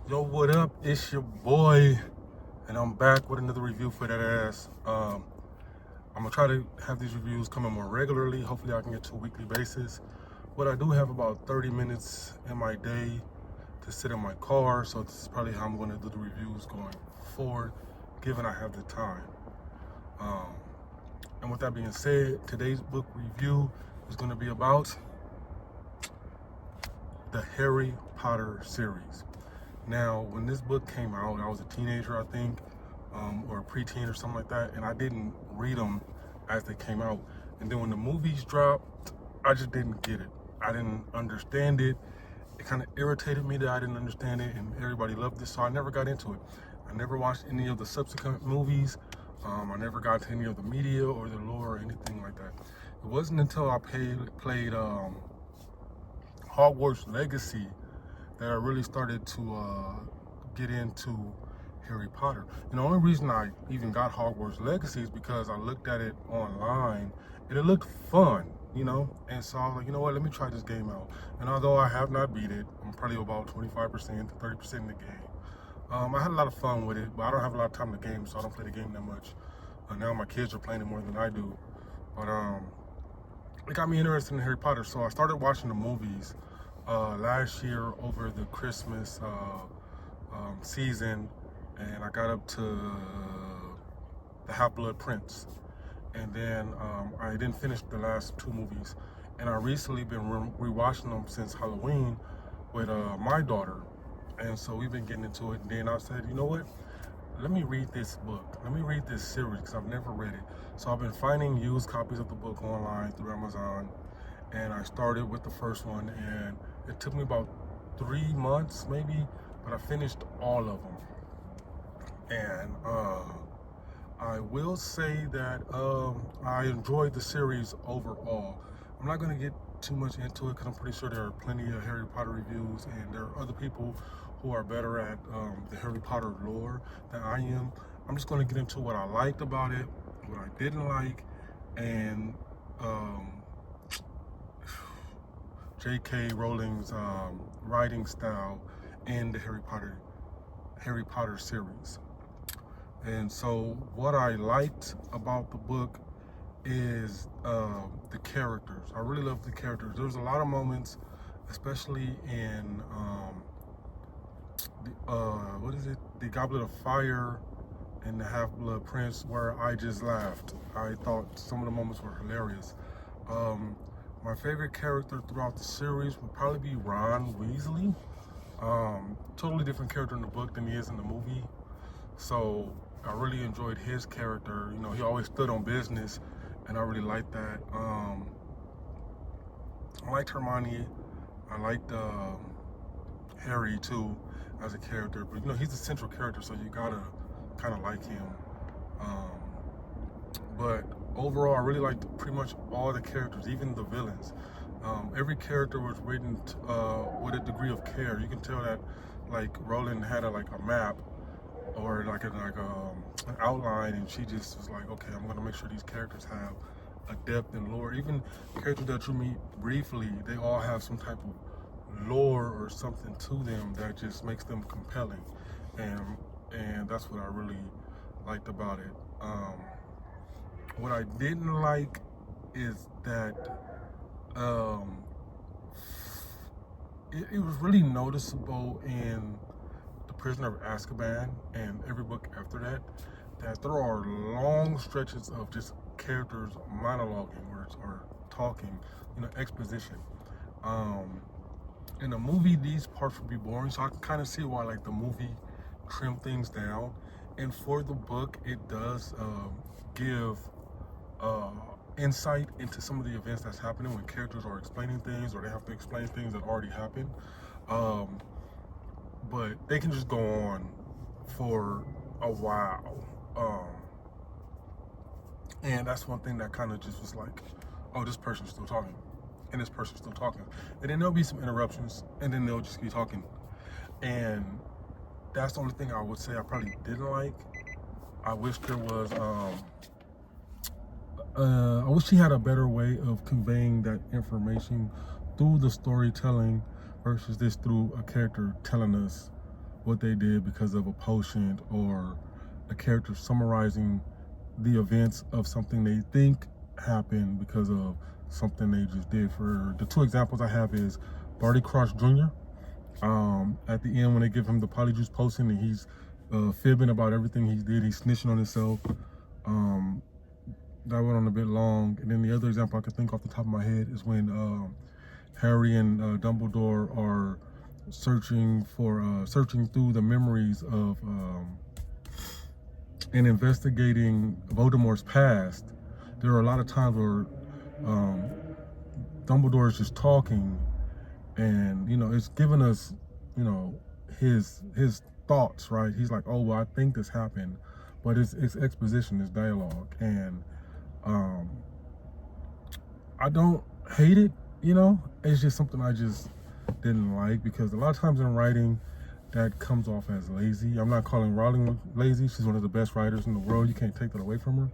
Yo, what up? It's your boy, and I'm back with another review for that ass. I'm gonna try to have these reviews coming more regularly. Hopefully, I can get to a weekly basis. But I do have about 30 minutes in my day to sit in my car, so this is probably how I'm gonna do the reviews going forward, given I have the time. Um, and with that being said, today's book review is gonna be about the Harry Potter series. Now, when this book came out, I was a teenager, I think, or a preteen or something like that, and I didn't read them as they came out. And then when the movies dropped, I just didn't get it. I didn't understand it. It kind of irritated me that I didn't understand it, and everybody loved it, so I never got into it. I never watched any of the subsequent movies. I never got to any of the media or the lore or anything like that. It wasn't until I played Hogwarts Legacy that I really started to get into Harry Potter. And the only reason I even got Hogwarts Legacy is because I looked at it online and it looked fun, you know? And so I was like, you know what, let me try this game out. And although I have not beat it, I'm probably about 25% to 30% in the game. I had a lot of fun with it, but I don't have a lot of time to game, so I don't play the game that much. Now my kids are playing it more than I do. But it got me interested in Harry Potter, so I started watching the movies last year over the Christmas season, and I got up to the Half-Blood Prince, and then I didn't finish the last two movies, and I recently been rewatching them since Halloween with my daughter, and so we've been getting into it. And then I said, you know what? Let me read this book. Let me read this series because I've never read it. So I've been finding used copies of the book online through Amazon, and I started with the first one, and it took me about 3 months maybe, but I finished all of them. And I will say that I enjoyed the series overall. I'm not going to get too much into it because I'm pretty sure there are plenty of Harry Potter reviews, and there are other people who are better at the Harry Potter lore than I am. I'm just going to get into what I liked about it, what I didn't like, and J.K. Rowling's writing style in the Harry Potter series. And so what I liked about the book is the characters. I really love the characters. There's a lot of moments, especially in the Goblet of Fire and the Half-Blood Prince, where I just laughed. I thought some of the moments were hilarious. My favorite character throughout the series would probably be Ron Weasley. Totally different character in the book than he is in the movie. So I really enjoyed his character. You know, he always stood on business, and I really liked that. I liked Hermione. I liked Harry too as a character, but you know, he's the central character, so you gotta kind of like him. But overall, I really liked pretty much all the characters, even the villains. Every character was written with a degree of care. You can tell that, like, Rowling had a map or like an outline, and she just was like, okay, I'm gonna make sure these characters have a depth and lore. Even characters that you meet briefly, they all have some type of lore or something to them that just makes them compelling, and that's what I really liked about it. What I didn't like is that it was really noticeable in The Prisoner of Azkaban and every book after that, that there are long stretches of just characters monologuing or talking, you know, exposition. In a movie, these parts would be boring, so I can kind of see why, like, the movie trimmed things down. And for the book, it does give insight into some of the events that's happening when characters are explaining things, or they have to explain things that already happened. But they can just go on for a while. And that's one thing that kind of just was like, oh, this person's still talking, and this person's still talking. And then there'll be some interruptions, and then they'll just keep talking. And that's the only thing I would say I probably didn't like. I wish there was, I wish he had a better way of conveying that information through the storytelling versus this through a character telling us what they did because of a potion or a character summarizing the events of something they think happened because of something they just did. For the 2 examples I have is Barty Crouch Jr. At the end when they give him the polyjuice potion and he's fibbing about everything he did, he's snitching on himself. That went on a bit long. And then the other example I could think off the top of my head is when Harry and Dumbledore are searching through the memories of and investigating Voldemort's past. There are a lot of times where Dumbledore is just talking, and it's giving us his thoughts, right? He's like, oh well, I think this happened, but it's exposition, it's dialogue, and I don't hate it. It's just something I just didn't like, because a lot of times in writing that comes off as lazy. I'm not calling Rowling lazy. She's one of the best writers in the world. You can't take that away from her.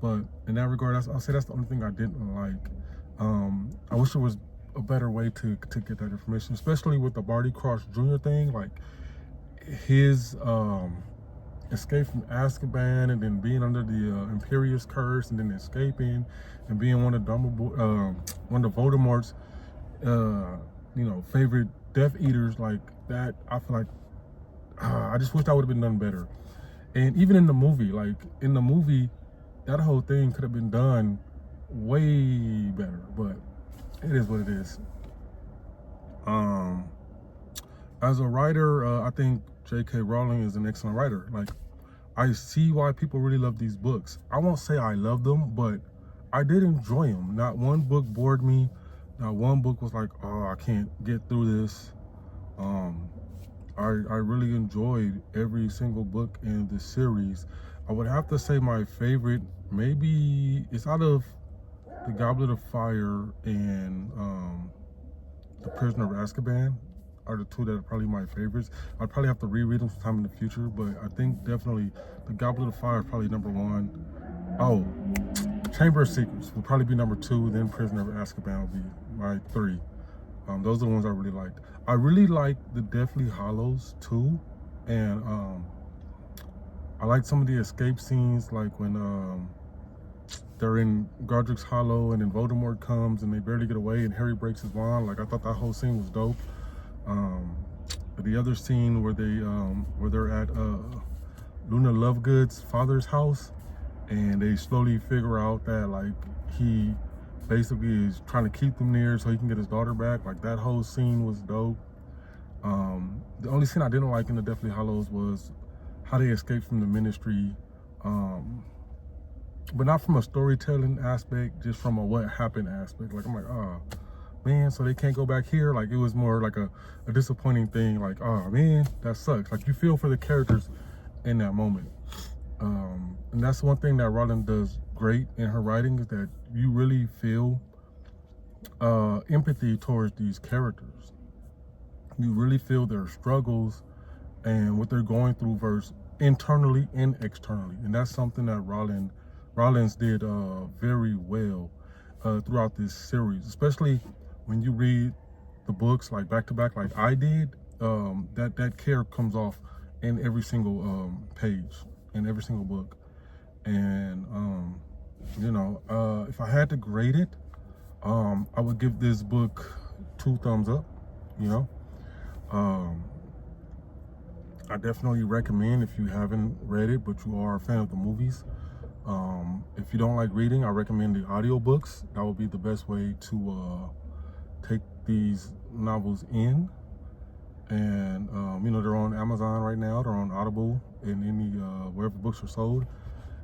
But in that regard, I'll say that's the only thing I didn't like. I wish there was a better way to get that information, especially with the Barty Crouch Jr. thing, like his escape from Azkaban and then being under the Imperius curse and then escaping and being one of Voldemort's favorite Death Eaters. Like that, I feel like I just wish that would have been done better. And even in the movie, that whole thing could have been done way better, but it is what it is. As a writer, I think J.K. Rowling is an excellent writer. Like, I see why people really love these books. I won't say I love them, but I did enjoy them. Not one book bored me. Not one book was like, oh, I can't get through this. I really enjoyed every single book in the series. I would have to say my favorite, maybe it's out of The Goblet of Fire and The Prisoner of Azkaban are the 2 that are probably my favorites. I'd probably have to reread them sometime in the future, but I think definitely The Goblet of Fire is probably number 1. Oh, Chamber of Secrets will probably be number 2, then Prisoner of Azkaban will be my 3. Those are the ones I really liked. I really liked the Deathly Hallows too, and I liked some of the escape scenes, like when they're in Godric's Hollow and then Voldemort comes and they barely get away and Harry breaks his wand. Like, I thought that whole scene was dope. The other scene where they're at Luna Lovegood's father's house and they slowly figure out that like he basically is trying to keep them near so he can get his daughter back. Like, that whole scene was dope. The only scene I didn't like in the Deathly Hallows was how they escaped from the Ministry, but not from a storytelling aspect, just from a what happened aspect. Like, I'm like, oh man, so they can't go back here. Like, it was more like a disappointing thing. Like, oh man, that sucks. Like, you feel for the characters in that moment. And that's one thing that Rowling does great in her writing, is that you really feel empathy towards these characters. You really feel their struggles and what they're going through, versus internally and externally. And that's something that Rowling did very well throughout this series, especially when you read the books like back to back, like I did. That care comes off in every single page, in every single book. And if I had to grade it, I would give this book 2 thumbs up. I definitely recommend, if you haven't read it but you are a fan of the movies. If you don't like reading, I recommend the audiobooks. That would be the best way to take these novels in. And they're on Amazon right now, they're on Audible and any wherever books are sold.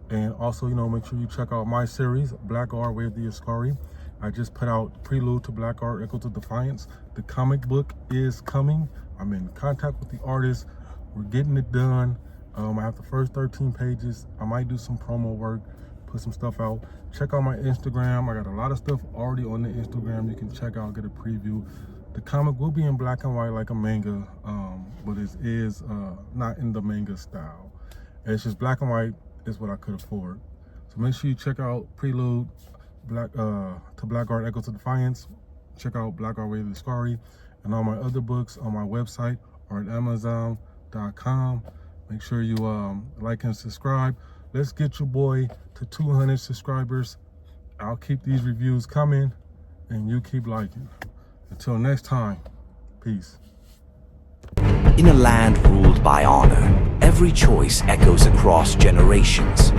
And also, make sure you check out my series, Black Art Way of the Ascari. I just put out Prelude to Black Art, Echo to Defiance. The comic book is coming. I'm in contact with the artist. We're getting it done. I have the first 13 pages. I might do some promo work, put some stuff out. Check out my Instagram. I got a lot of stuff already on the Instagram. You can check out, get a preview. The comic will be in black and white like a manga, but it is not in the manga style. It's just black and white is what I could afford. So make sure you check out Prelude to Black Art, Echo to Defiance. Check out Black Art Way of the Ascari. And all my other books on my website or at Amazon. www.deathlyhallows.com. Make sure you like and subscribe. Let's get your boy to 200 subscribers. I'll keep these reviews coming, and you keep liking. Until next time, peace. In a land ruled by honor, every choice echoes across generations.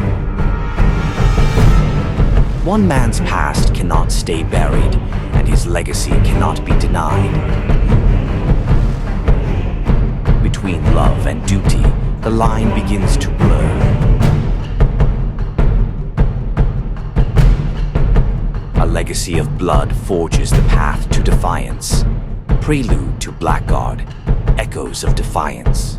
One man's past cannot stay buried, and his legacy cannot be denied. Between love and duty, the line begins to blur. A legacy of blood forges the path to defiance. Prelude to Blackguard, echoes of defiance.